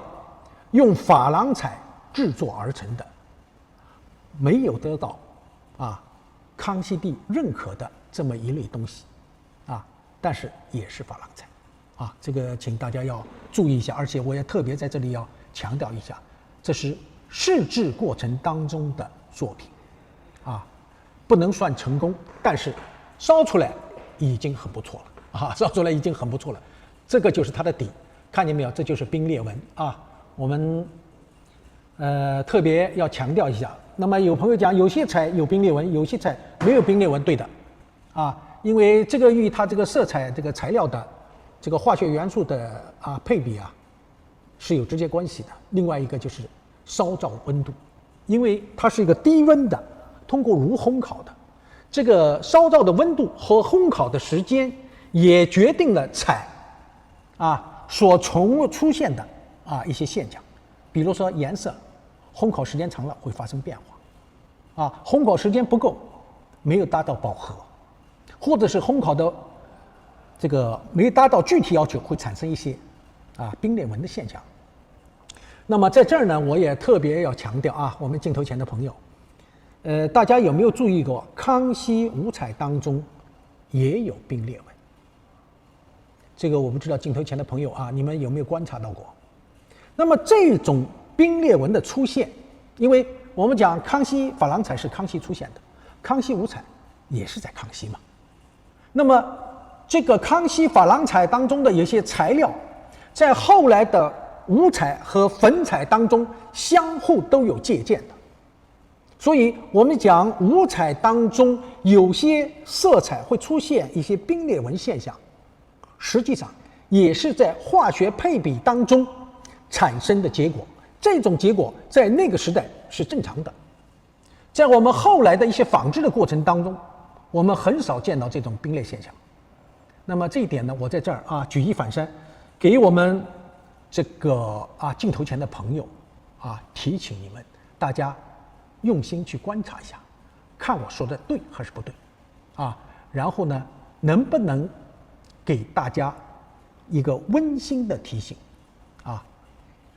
用珐琅彩制作而成的，没有得到康熙帝认可的这么一类东西但是也是珐琅彩这个请大家要注意一下。而且我也特别在这里要强调一下，这是试制过程当中的作品不能算成功，但是烧出来已经很不错了烧出来已经很不错了。这个就是它的底，看见没有？这就是冰裂纹我们特别要强调一下。那么有朋友讲有些彩有冰裂纹，有些彩没有冰裂纹，对的，因为这个与它这个色彩这个材料的这个化学元素的配比是有直接关系的。另外一个就是烧造温度，因为它是一个低温的，通过炉烘烤的，这个烧造的温度和烘烤的时间也决定了彩所出现的一些现象，比如说颜色，烘烤时间长了会发生变化，烘烤时间不够，没有达到饱和，或者是烘烤的这个没达到具体要求，会产生一些冰裂纹的现象。那么在这儿呢，我也特别要强调我们镜头前的朋友，大家有没有注意过康熙五彩当中也有冰裂纹？这个我不知道镜头前的朋友你们有没有观察到过？那么这种冰裂纹的出现，因为我们讲康熙珐琅彩是康熙出现的，康熙五彩也是在康熙嘛。那么这个康熙珐琅彩当中的有些材料，在后来的五彩和粉彩当中相互都有借鉴的。所以我们讲五彩当中有些色彩会出现一些冰裂纹现象，实际上也是在化学配比当中产生的结果。这种结果在那个时代是正常的，在我们后来的一些仿制的过程当中，我们很少见到这种冰裂现象。那么这一点呢，我在这儿举一反三，给我们这个镜头前的朋友提醒你们，大家用心去观察一下，看我说的对还是不对然后呢，能不能给大家一个温馨的提醒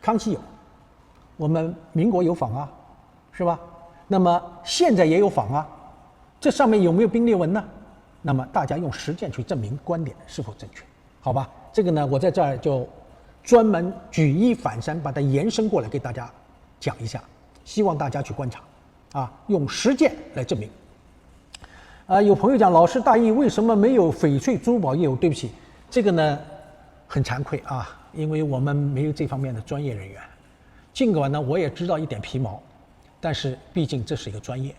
康熙有，我们民国有仿是吧？那么现在也有仿这上面有没有冰裂纹呢？那么大家用实践去证明观点是否正确，好吧？这个呢，我在这儿就专门举一反三，把它延伸过来给大家讲一下，希望大家去观察用实践来证明。有朋友讲老师大意，为什么没有翡翠珠宝业务？对不起，这个呢很惭愧因为我们没有这方面的专业人员。尽管呢我也知道一点皮毛，但是毕竟这是一个专业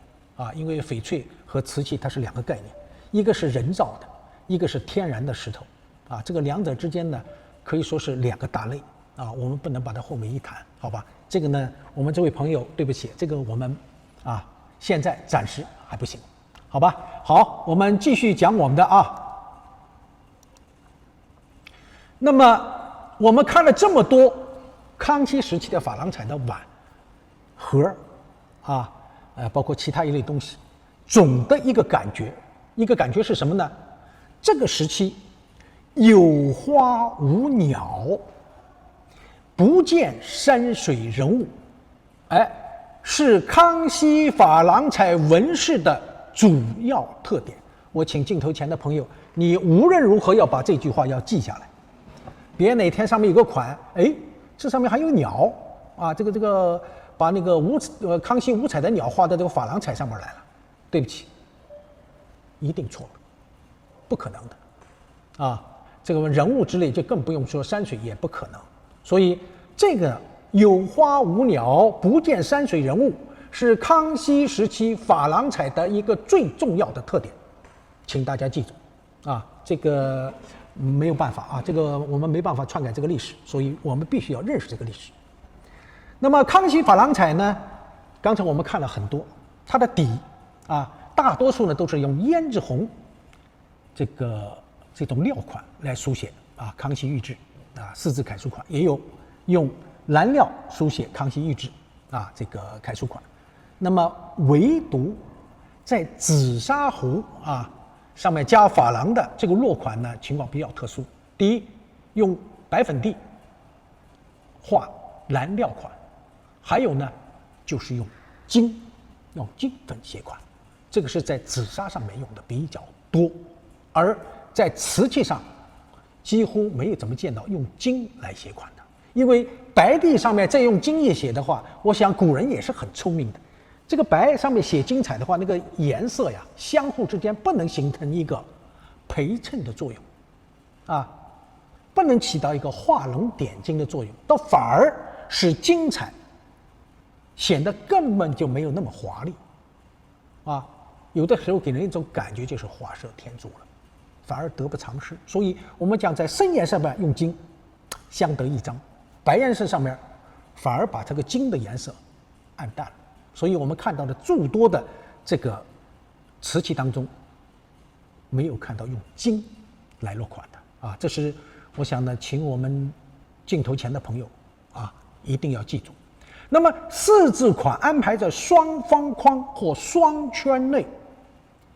因为翡翠和瓷器它是两个概念，一个是人造的，一个是天然的石头这个两者之间呢可以说是两个大类我们不能把它混为一谈，好吧？这个呢我们这位朋友对不起，这个我们现在暂时还不行，好吧？好，我们继续讲我们的那么我们看了这么多康熙时期的珐琅彩的碗、盒包括其他一类东西，总的一个感觉是什么呢？这个时期有花无鸟，不见山水人物，是康熙珐琅彩纹饰的主要特点。我请镜头前的朋友，你无论如何要把这句话要记下来，别哪天上面有个款，这上面还有鸟这个把那个康熙五彩的鸟画到这个珐琅彩上面来了，对不起，一定错了，不可能的这个人物之类就更不用说，山水也不可能。所以这个有花无鸟，不见山水人物，是康熙时期珐琅彩的一个最重要的特点，请大家记住这个没有办法这个我们没办法篡改这个历史，所以我们必须要认识这个历史。那么康熙珐琅彩呢，刚才我们看了很多，它的底大多数呢都是用胭脂红这种料款来书写康熙御制四字楷书款，也有用蓝料书写康熙御制这个楷书款。那么唯独在紫砂壶上面加珐琅的这个落款呢，情况比较特殊。第一，用白粉地画蓝料款，还有呢就是用金粉写款，这个是在紫砂上面用的比较多，而在瓷器上几乎没有怎么见到用金来写款的。因为白地上面再用金叶写的话，我想古人也是很聪明的，这个白上面写金彩的话，那个颜色呀相互之间不能形成一个陪衬的作用不能起到一个画龙点睛的作用，倒反而使金彩显得根本就没有那么华丽，啊，有的时候给人一种感觉就是画蛇添足了，反而得不偿失。所以我们讲在深颜色上面用金，相得益彰，白颜色上面反而把这个金的颜色暗淡了。所以我们看到的诸多的这个瓷器当中，没有看到用金来落款的啊，这是我想呢，请我们镜头前的朋友啊一定要记住。那么四字款安排在双方框或双圈内，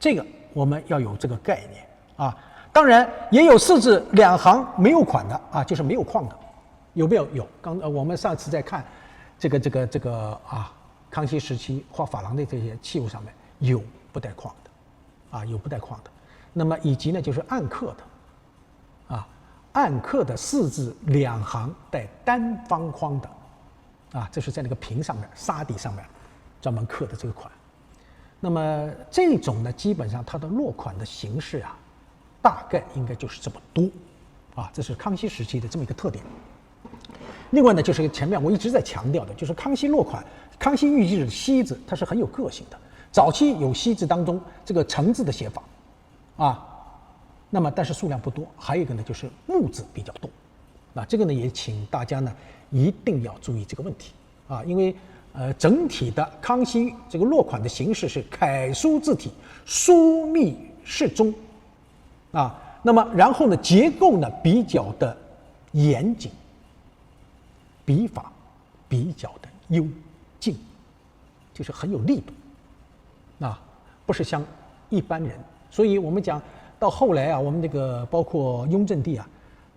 这个我们要有这个概念啊。当然也有四字两行没有款的啊，就是没有框的，有没有？有。我们上次在看这个啊，康熙时期画珐琅的这些器物上面有不带框的，啊，有不带框的。那么以及呢，就是暗刻的，啊，暗刻的四字两行带单方框的。啊，这是在那个瓶上面、沙底上面专门刻的这个款。那么这种呢，基本上它的落款的形式啊，大概应该就是这么多。啊，这是康熙时期的这么一个特点。另外呢，就是前面我一直在强调的，就是康熙落款、康熙御制的西字，它是很有个性的。早期有西字当中这个诚字的写法，啊，那么但是数量不多。还有一个呢，就是木字比较多。那这个呢，也请大家呢一定要注意这个问题啊，因为整体的康熙这个落款的形式是楷书字体，疏密适中啊。那么然后呢，结构呢比较的严谨，笔法比较的幽静，就是很有力度啊，不是像一般人。所以我们讲到后来啊，我们这个包括雍正帝啊，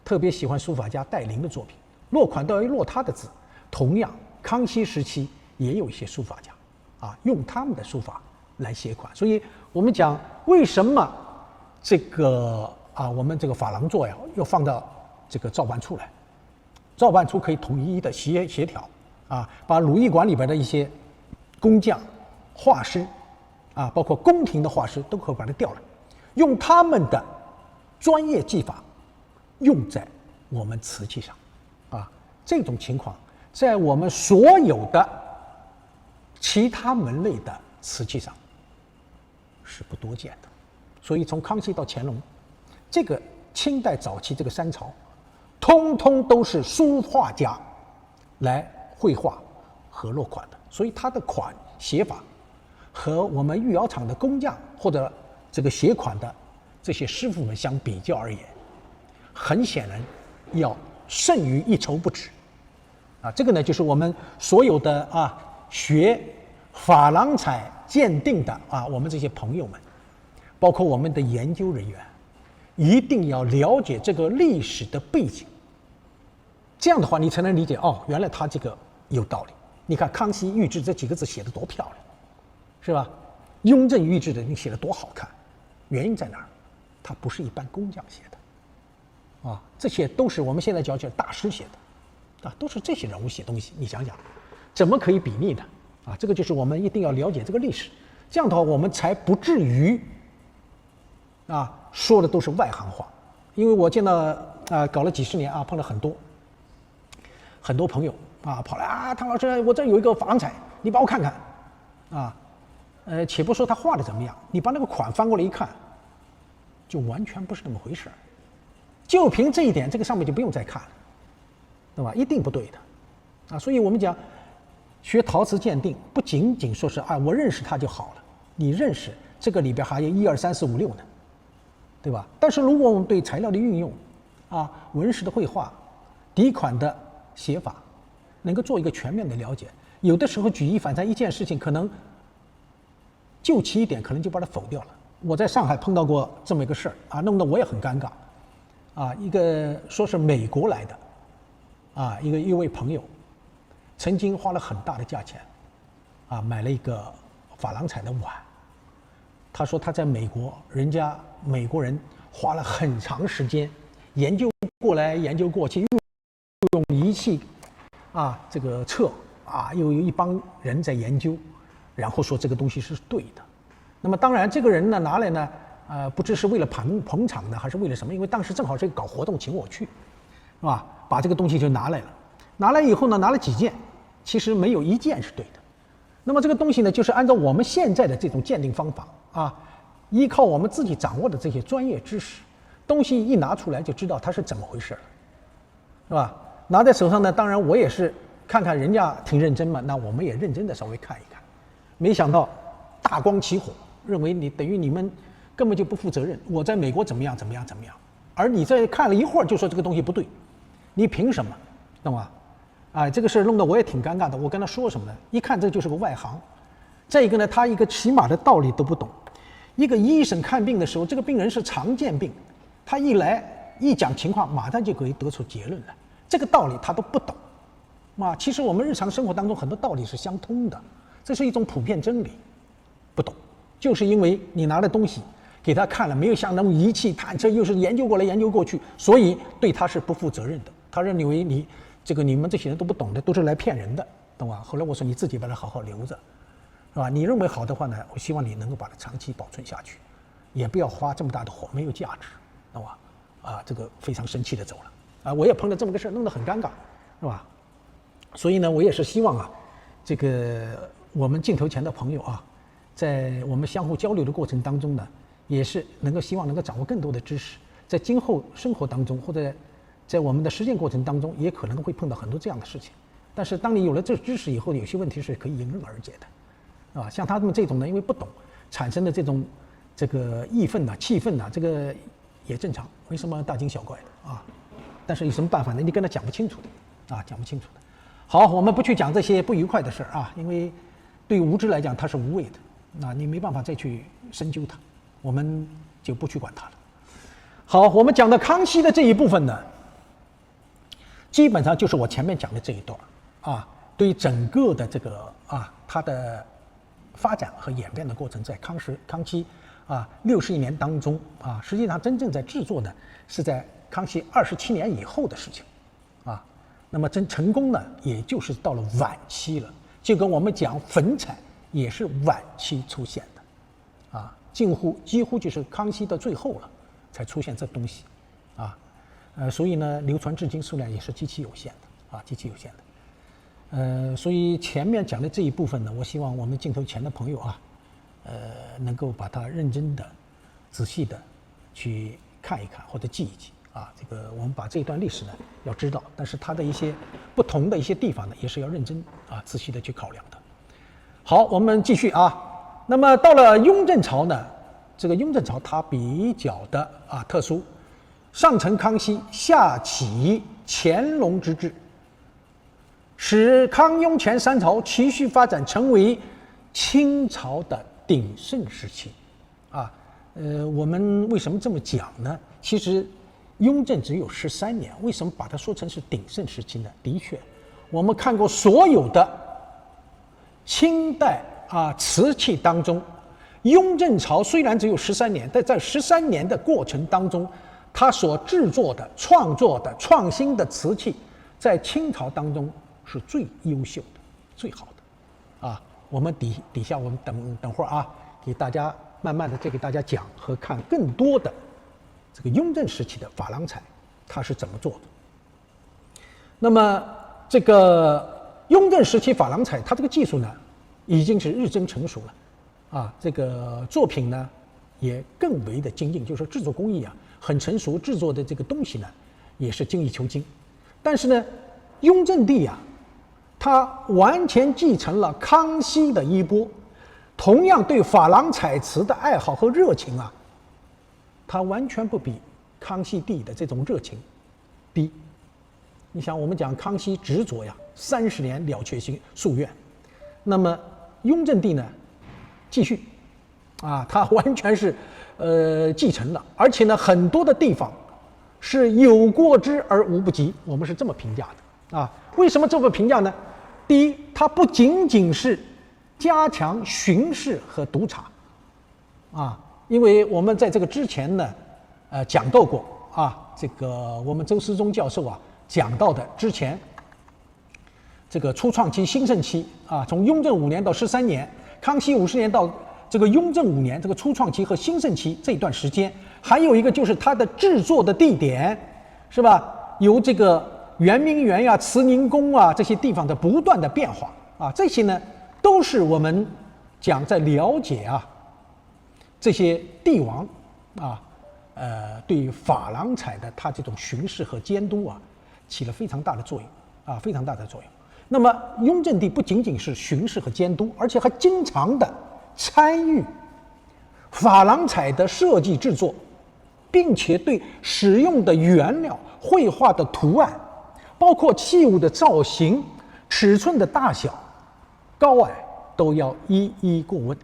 特别喜欢书法家戴麟的作品，落款都要落他的字。同样，康熙时期也有一些书法家，啊，用他们的书法来写款。所以我们讲为什么这个啊，我们这个珐琅座呀，要放到这个造办处来？造办处可以统一的协调，啊，把鲁艺馆里边的一些工匠、画师，啊，包括宫廷的画师都可以把它调来，用他们的专业技法。用在我们瓷器上，啊，这种情况在我们所有的其他门类的瓷器上是不多见的。所以从康熙到乾隆，这个清代早期这个三朝，通通都是书画家来绘画和落款的，所以它的款写法和我们御窑厂的工匠或者这个写款的这些师傅们相比较而言，很显然要胜于一筹不止，啊，这个呢就是我们所有的啊学珐琅彩鉴定的啊我们这些朋友们，包括我们的研究人员，一定要了解这个历史的背景。这样的话，你才能理解哦，原来他这个有道理。你看康熙御制这几个字写得多漂亮，是吧？雍正御制的你写得多好看，原因在哪儿？它不是一般工匠写的。啊，这些都是我们现在讲起来大师写的，啊，都是这些人物写东西。你想想，怎么可以比拟呢？啊，这个就是我们一定要了解这个历史，这样的话我们才不至于啊说的都是外行话。因为我见到搞了几十年啊，碰到很多朋友啊跑来啊，汤老师，我这有一个珐琅彩，你帮我看看啊。且不说他画的怎么样，你把那个款翻过来一看，就完全不是那么回事儿。就凭这一点，这个上面就不用再看了，对吧？一定不对的，啊，所以我们讲学陶瓷鉴定，不仅仅说是啊我认识它就好了，你认识这个里边还有1、2、3、4、5、6呢，对吧？但是如果我们对材料的运用，啊，纹饰的绘画，底款的写法，能够做一个全面的了解，有的时候举一反三，一件事情可能就其一点，可能就把它否掉了。我在上海碰到过这么一个事儿啊，弄得我也很尴尬。啊，一个说是美国来的，啊，一位朋友，曾经花了很大的价钱，啊，买了一个珐琅彩的碗。他说他在美国，人家美国人花了很长时间研究过来研究过去，用仪器，啊，这个测啊，又有一帮人在研究，然后说这个东西是对的。那么当然，这个人呢拿来呢。不知是为了捧场呢，还是为了什么？因为当时正好是搞活动，请我去，是吧？把这个东西就拿来了。拿来以后呢，拿了几件，其实没有一件是对的。那么这个东西呢，就是按照我们现在的这种鉴定方法啊，依靠我们自己掌握的这些专业知识，东西一拿出来就知道它是怎么回事，是吧？拿在手上呢，当然我也是看看人家挺认真嘛，那我们也认真的稍微看一看。没想到大光起火，认为你等于你们根本就不负责任，我在美国怎么样怎么样怎么样，而你在看了一会儿就说这个东西不对，你凭什么，懂吗？这个事儿弄得我也挺尴尬的。我跟他说什么呢？一看这就是个外行。再一个呢，他一个起码的道理都不懂。一个医生看病的时候，这个病人是常见病，他一来一讲情况，马上就可以得出结论了。这个道理他都不懂。其实我们日常生活当中很多道理是相通的，这是一种普遍真理。不懂，就是因为你拿了东西给他看了，没有像那种仪器探测，又是研究过来研究过去，所以对他是不负责任的。他认为你们这些人都不懂的，都是来骗人的，懂吧？后来我说你自己把它好好留着，是吧？你认为好的话呢，我希望你能够把它长期保存下去，也不要花这么大的火，没有价值，懂吧？这个非常生气的走了。我也碰到这么个事，弄得很尴尬，是吧？所以呢，我也是希望这个我们镜头前的朋友在我们相互交流的过程当中呢，也是希望能够掌握更多的知识，在今后生活当中或者在我们的实践过程当中，也可能会碰到很多这样的事情。但是当你有了这知识以后，有些问题是可以迎刃而解的，像他们这种呢，因为不懂产生的这个义愤气愤这个也正常，没什么大惊小怪的但是有什么办法呢？你跟他讲不清楚的讲不清楚的。好，我们不去讲这些不愉快的事因为对于无知来讲它是无谓的，你没办法再去深究它，我们就不去管它了。好，我们讲到康熙的这一部分呢，基本上就是我前面讲的这一段对于整个的这个它的发展和演变的过程，在康熙61年当中实际上真正在制作的是在康熙27年以后的事情那么真成功呢，也就是到了晚期了，就跟我们讲粉彩也是晚期出现的几乎就是康熙的最后了才出现这东西所以呢，流传至今数量也是极其有限的极其有限的。所以前面讲的这一部分呢，我希望我们镜头前的朋友能够把它认真的、仔细的去看一看或者记一记这个我们把这一段历史呢要知道，但是它的一些不同的一些地方呢，也是要认真仔细的去考量的。好，我们继续那么到了雍正朝呢，这个雍正朝它比较的特殊。上承康熙，下启乾隆之治，使康雍乾三朝持续发展，成为清朝的鼎盛时期我们为什么这么讲呢？其实雍正只有13年，为什么把它说成是鼎盛时期呢？的确，我们看过所有的清代瓷器当中，雍正朝虽然只有13年，但在13年的过程当中，他所制作的、创作的、创新的瓷器，在清朝当中是最优秀的、最好的我们底下我们等会儿给大家慢慢的再给大家讲和看更多的这个雍正时期的珐琅彩它是怎么做的。那么这个雍正时期珐琅彩它这个技术呢已经是日臻成熟了这个作品呢也更为的精进，就是说制作工艺很成熟，制作的这个东西呢也是精益求精。但是呢，雍正帝他完全继承了康熙的衣钵，同样对珐琅彩瓷的爱好和热情他完全不比康熙帝的这种热情低。你想，我们讲康熙执着30年了却夙愿，那么雍正帝呢继续他完全是继承了，而且呢很多的地方是有过之而无不及，我们是这么评价的为什么这么评价呢？第一，它不仅仅是加强巡视和督查因为我们在这个之前呢讲到过这个我们周思忠教授讲到的之前这个初创期、兴盛期从雍正5年到13年，康熙50年到这个雍正5年，这个初创期和兴盛期这一段时间，还有一个就是它的制作的地点，是吧？由这个圆明园慈宁宫这些地方的不断的变化这些呢都是我们讲在了解这些帝王对珐琅彩的他这种巡视和监督起了非常大的作用非常大的作用。那么雍正帝不仅仅是巡视和监督，而且还经常的参与珐琅彩的设计制作，并且对使用的原料、绘画的图案，包括器物的造型、尺寸的大小、高矮，都要一一过问。